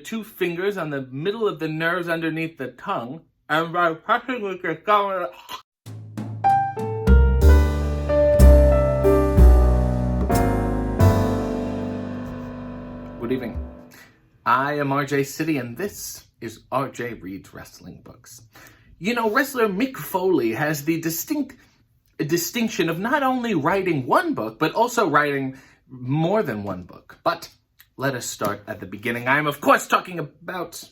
2 fingers on the middle of the nerves underneath the tongue, and by pressing with your thumb. Good evening. I am RJ City, and this is RJ Reads Wrestling Books. You know, wrestler Mick Foley has the distinction of not only writing one book, but also writing more than one book. But let us start at the beginning. I am, of course, talking about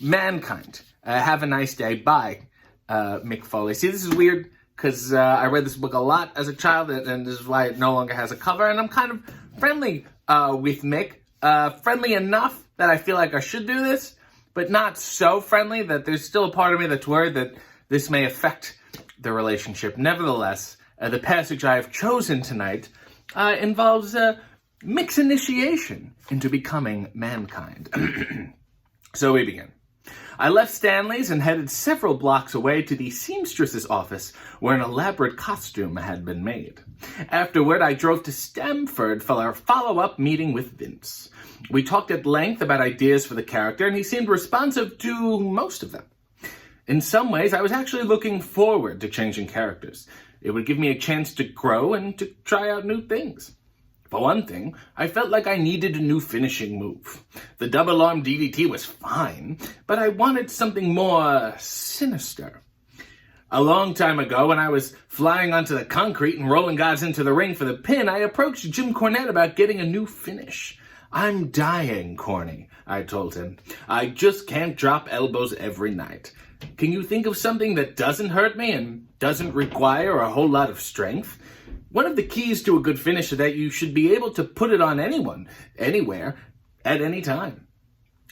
Mankind. Have a Nice Day by Mick Foley. See, this is weird because I read this book a lot as a child, and this is why it no longer has a cover. And I'm kind of friendly with Mick. Friendly enough that I feel like I should do this, but not so friendly that there's still a part of me that's worried that this may affect the relationship. Nevertheless, the passage I have chosen tonight involves Mick's initiation into becoming Mankind. So we begin. I left Stanley's and headed several blocks away to the seamstress's office where an elaborate costume had been made. Afterward, I drove to Stamford for our follow-up meeting with Vince. We talked at length about ideas for the character, and he seemed responsive to most of them. In some ways, I was actually looking forward to changing characters. It would give me a chance to grow and to try out new things. For one thing, I felt like I needed a new finishing move. The double-arm DDT was fine, but I wanted something more sinister. A long time ago, when I was flying onto the concrete and rolling guys into the ring for the pin, I approached Jim Cornette about getting a new finish. "I'm dying, Corny," I told him. "I just can't drop elbows every night. Can you think of something that doesn't hurt me and doesn't require a whole lot of strength? One of the keys to a good finish is that you should be able to put it on anyone, anywhere, at any time.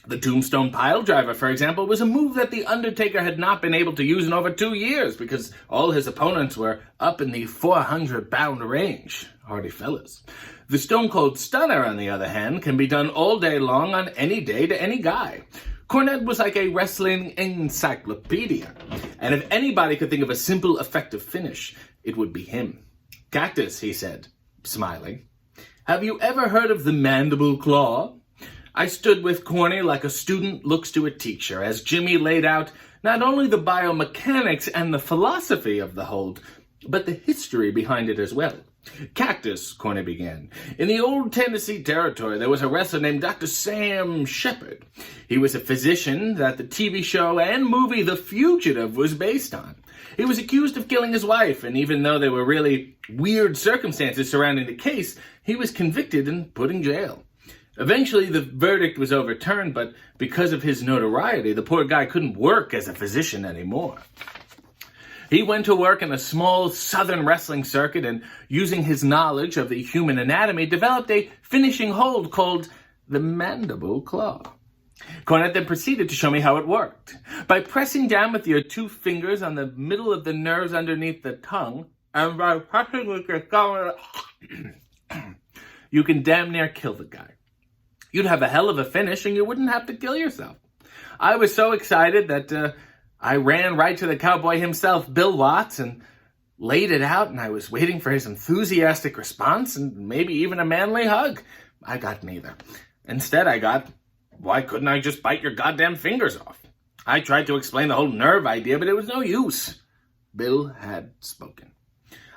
The Tombstone Piledriver, for example, was a move that The Undertaker had not been able to use in over 2 years because all his opponents were up in the 400-pound range. Hardy fellas. The Stone Cold Stunner, on the other hand, can be done all day long on any day to any guy. Cornette was like a wrestling encyclopedia, and if anybody could think of a simple, effective finish, it would be him. "Cactus," he said, smiling. "Have you ever heard of the mandible claw?" I stood with Corny like a student looks to a teacher as Jimmy laid out not only the biomechanics and the philosophy of the hold, but the history behind it as well. "Cactus," Corny began. "In the old Tennessee territory, there was a wrestler named Dr. Sam Shepard. He was a physician that the TV show and movie The Fugitive was based on. He was accused of killing his wife, and even though there were really weird circumstances surrounding the case, he was convicted and put in jail. Eventually, the verdict was overturned, but because of his notoriety, the poor guy couldn't work as a physician anymore. He went to work in a small southern wrestling circuit and, using his knowledge of the human anatomy, developed a finishing hold called the mandible claw. Cornette then proceeded to show me how it worked. By pressing down with your 2 fingers on the middle of the nerves underneath the tongue, and by pressing with your thumb, you can damn near kill the guy. You'd have a hell of a finish, and you wouldn't have to kill yourself." I was so excited that I ran right to the cowboy himself, Bill Watts, and laid it out, and I was waiting for his enthusiastic response and maybe even a manly hug. I got neither. Instead, I got, "Why couldn't I just bite your goddamn fingers off?" I tried to explain the whole nerve idea, but it was no use. Bill had spoken.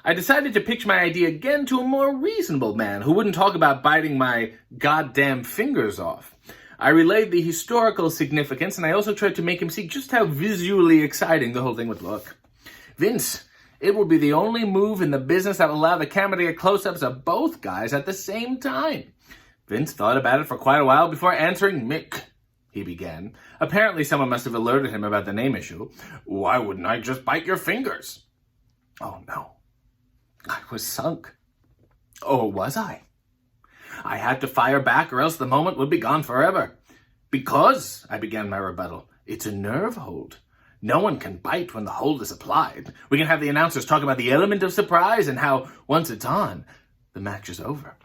I decided to pitch my idea again to a more reasonable man who wouldn't talk about biting my goddamn fingers off. I relayed the historical significance, and I also tried to make him see just how visually exciting the whole thing would look. "Vince, it will be the only move in the business that will allow the camera to get close-ups of both guys at the same time." Vince thought about it for quite a while before answering. "Mick," he began. Apparently someone must have alerted him about the name issue. "Why wouldn't I just bite your fingers?" Oh no. I was sunk. Or was I? I had to fire back or else the moment would be gone forever. "Because," I began my rebuttal, "it's a nerve hold. No one can bite when the hold is applied. We can have the announcers talk about the element of surprise and how, once it's on, the match is over."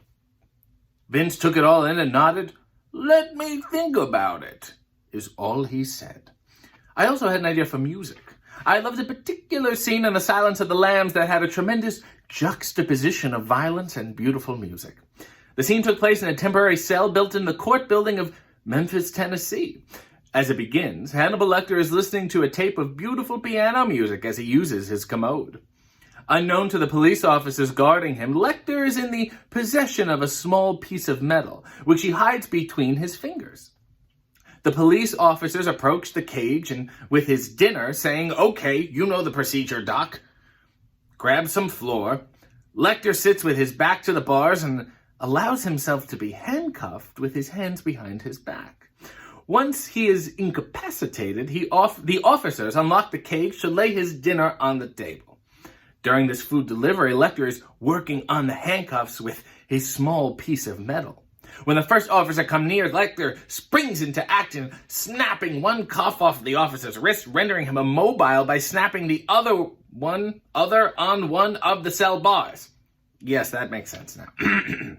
Vince took it all in and nodded. "Let me think about it," is all he said. I also had an idea for music. I loved a particular scene in The Silence of the Lambs that had a tremendous juxtaposition of violence and beautiful music. The scene took place in a temporary cell built in the court building of Memphis, Tennessee. As it begins, Hannibal Lecter is listening to a tape of beautiful piano music as he uses his commode. Unknown to the police officers guarding him, Lecter is in the possession of a small piece of metal, which he hides between his fingers. The police officers approach the cage and with his dinner, saying, "Okay, you know the procedure, Doc." Grab some floor. Lecter sits with his back to the bars and allows himself to be handcuffed with his hands behind his back. Once he is incapacitated, the officers unlock the cage to lay his dinner on the table. During this food delivery, Lecter is working on the handcuffs with his small piece of metal. When the first officer comes near, Lecter springs into action, snapping one cuff off the officer's wrist, rendering him immobile by snapping the other on one of the cell bars. Yes, that makes sense now.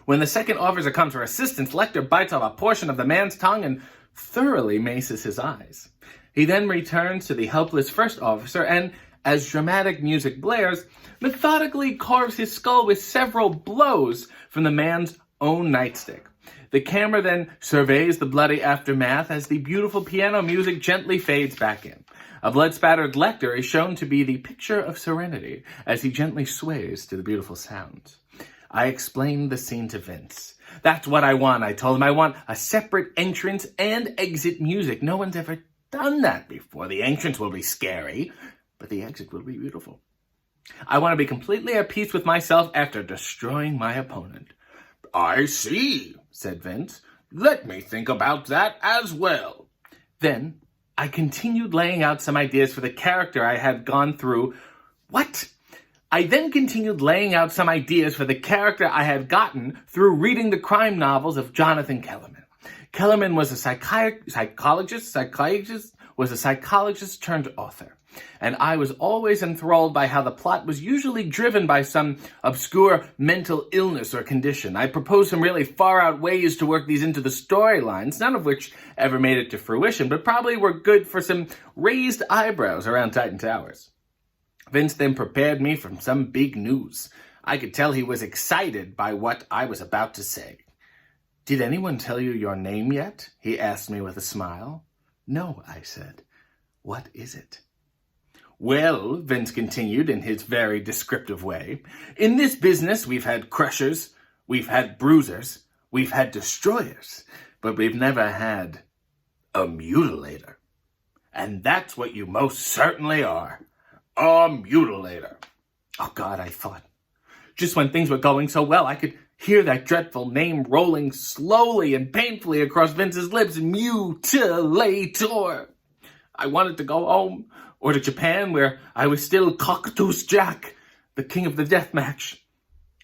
When the second officer comes for assistance, Lecter bites off a portion of the man's tongue and thoroughly maces his eyes. He then returns to the helpless first officer and, as dramatic music blares, methodically carves his skull with several blows from the man's own nightstick. The camera then surveys the bloody aftermath as the beautiful piano music gently fades back in. A blood-spattered Lecter is shown to be the picture of serenity as he gently sways to the beautiful sound. I explained the scene to Vince. "That's what I want," I told him. "I want a separate entrance and exit music. No one's ever done that before. The entrance will be scary, but the exit will be beautiful. I want to be completely at peace with myself after destroying my opponent." "I see," said Vince. "Let me think about that as well." Then I continued laying out some ideas for the character I had gone through. I then continued laying out some ideas for the character I had gotten through reading the crime novels of Jonathan Kellerman. Kellerman was a psychologist turned author, and I was always enthralled by how the plot was usually driven by some obscure mental illness or condition. I proposed some really far-out ways to work these into the storylines, none of which ever made it to fruition, but probably were good for some raised eyebrows around Titan Towers. Vince then prepared me for some big news. I could tell he was excited by what I was about to say. "Did anyone tell you your name yet?" he asked me with a smile. "No," I said. "What is it?" "Well," Vince continued in his very descriptive way, "in this business we've had crushers, we've had bruisers, we've had destroyers, but we've never had a mutilator. And that's what you most certainly are. A mutilator." Oh God, I thought. Just when things were going so well, I could hear that dreadful name rolling slowly and painfully across Vince's lips. Mutilator. I wanted to go home, or to Japan, where I was still Cactus Jack, the king of the deathmatch.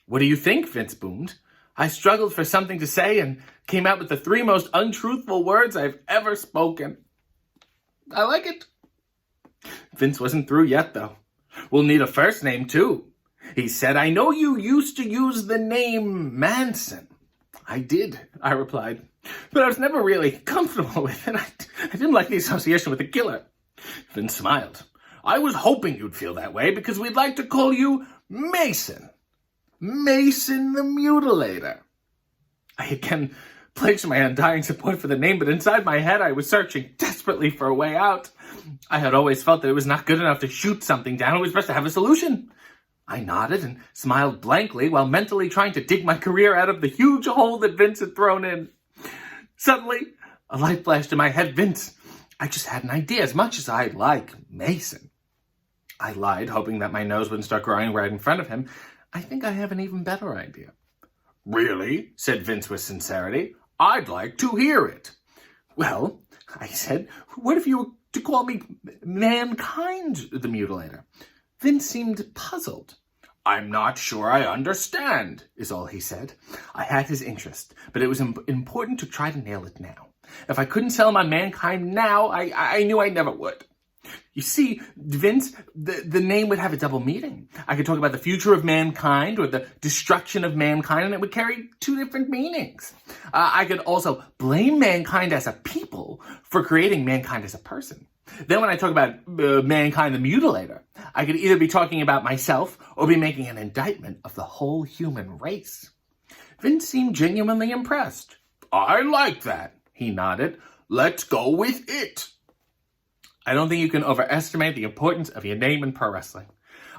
"What do you think?" Vince boomed. I struggled for something to say and came out with the 3 most untruthful words I've ever spoken. "I like it." Vince wasn't through yet, though. "We'll need a first name, too." He said, "I know you used to use the name Manson." "I did," I replied, "but I was never really comfortable with it. I didn't like the association with the killer." Vince smiled. "I was hoping you'd feel that way because we'd like to call you Mason. Mason the Mutilator." I again pledged my undying support for the name, but inside my head I was searching desperately for a way out. I had always felt that it was not good enough to shoot something down. It was best to have a solution. I nodded and smiled blankly while mentally trying to dig my career out of the huge hole that Vince had thrown in. Suddenly, a light flashed in my head. "Vince, I just had an idea. As much as I like Mason," I lied, hoping that my nose wouldn't start growing right in front of him, "I think I have an even better idea." "Really?" said Vince with sincerity. "I'd like to hear it." "Well," I said, "what if you were to call me Mankind the Mutilator?" Vince seemed puzzled. "I'm not sure I understand," is all he said. I had his interest, but it was important to try to nail it now. If I couldn't sell him on Mankind now, I knew I never would. You see, Vince, the name would have a double meaning. I could talk about the future of mankind or the destruction of mankind, and it would carry 2 different meanings. I could also blame mankind as a people for creating mankind as a person. Then when I talk about Mankind the Mutilator, I could either be talking about myself or be making an indictment of the whole human race. Vince seemed genuinely impressed. "I like that," he nodded. "Let's go with it." I don't think you can overestimate the importance of your name in pro wrestling.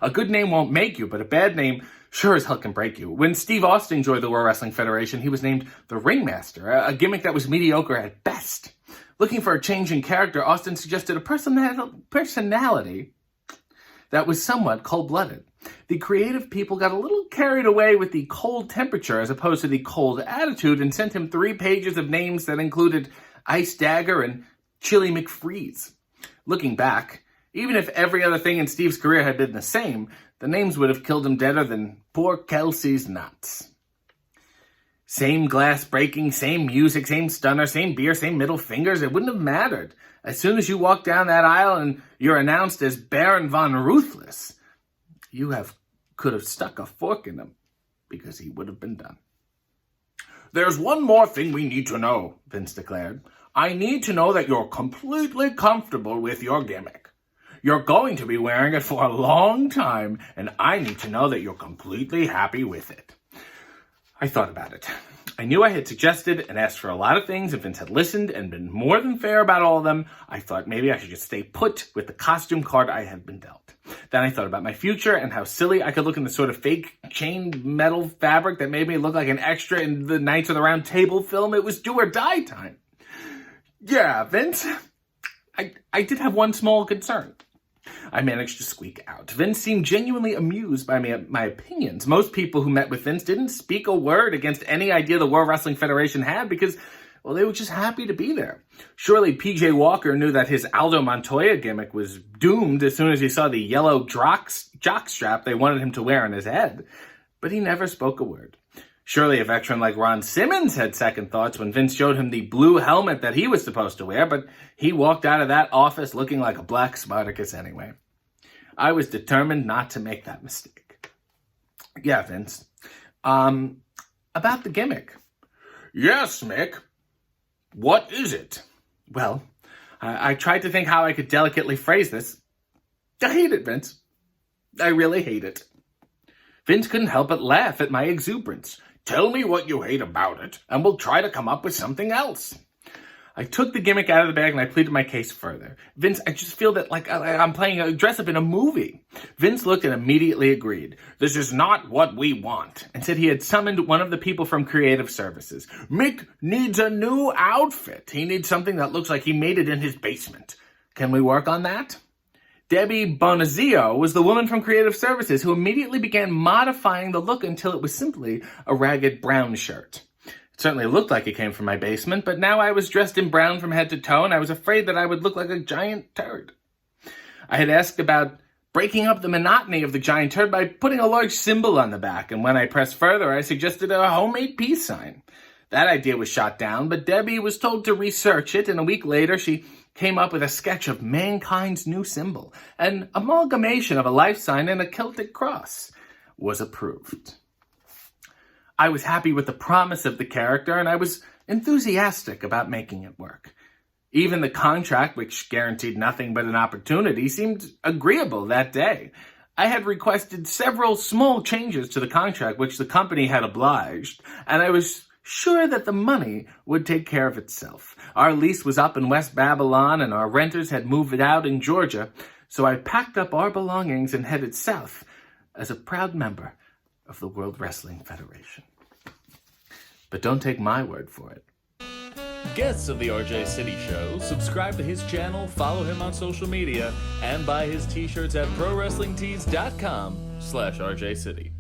A good name won't make you, but a bad name sure as hell can break you. When Steve Austin joined the World Wrestling Federation, he was named the Ringmaster, a gimmick that was mediocre at best. Looking for a change in character, Austin suggested a personality that was somewhat cold-blooded. The creative people got a little carried away with the cold temperature as opposed to the cold attitude and sent him 3 pages of names that included Ice Dagger and Chili McFreeze. Looking back, even if every other thing in Steve's career had been the same, the names would have killed him deader than poor Kelsey's nuts. Same glass breaking, same music, same stunner, same beer, same middle fingers, it wouldn't have mattered. As soon as you walk down that aisle and you're announced as Baron Von Ruthless, you could have stuck a fork in him, because he would have been done. "There's one more thing we need to know," Vince declared. "I need to know that you're completely comfortable with your gimmick. You're going to be wearing it for a long time, and I need to know that you're completely happy with it." I thought about it. I knew I had suggested and asked for a lot of things, and Vince had listened and been more than fair about all of them. I thought maybe I should just stay put with the costume card I had been dealt. Then I thought about my future and how silly I could look in the sort of fake chain metal fabric that made me look like an extra in the Knights of the Round Table film. It was do or die time. "Yeah, Vince, I did have one small concern," I managed to squeak out. Vince seemed genuinely amused by my opinions. Most people who met with Vince didn't speak a word against any idea the World Wrestling Federation had because, well, they were just happy to be there. Surely PJ Walker knew that his Aldo Montoya gimmick was doomed as soon as he saw the yellow jockstrap they wanted him to wear on his head. But he never spoke a word. Surely a veteran like Ron Simmons had second thoughts when Vince showed him the blue helmet that he was supposed to wear, but he walked out of that office looking like a black Spartacus anyway. I was determined not to make that mistake. "Yeah, Vince. About the gimmick." "Yes, Mick. What is it?" Well, I tried to think how I could delicately phrase this. I hate it, Vince. I really hate it. Vince couldn't help but laugh at my exuberance. "Tell me what you hate about it, and we'll try to come up with something else." I took the gimmick out of the bag and I pleaded my case further. "Vince, I just feel that like I'm playing a dress-up in a movie." Vince looked and immediately agreed. "This is not what we want," and said he had summoned one of the people from Creative Services. "Mick needs a new outfit. He needs something that looks like he made it in his basement. Can we work on that?" Debbie Bonazio was the woman from Creative Services who immediately began modifying the look until it was simply a ragged brown shirt. It certainly looked like it came from my basement, but now I was dressed in brown from head to toe, and I was afraid that I would look like a giant turd. I had asked about breaking up the monotony of the giant turd by putting a large symbol on the back, and when I pressed further, I suggested a homemade peace sign. That idea was shot down, but Debbie was told to research it, and a week later she came up with a sketch of mankind's new symbol. An amalgamation of a life sign and a Celtic cross was approved. I was happy with the promise of the character, and I was enthusiastic about making it work. Even the contract, which guaranteed nothing but an opportunity, seemed agreeable that day. I had requested several small changes to the contract, which the company had obliged, and I was sure that the money would take care of itself. Our lease was up in West Babylon, and our renters had moved out in Georgia, so I packed up our belongings and headed south as a proud member of the World Wrestling Federation. But don't take my word for it. Guests of the RJ City Show, subscribe to his channel, follow him on social media, and buy his t-shirts at ProWrestlingTees.com/RJ City.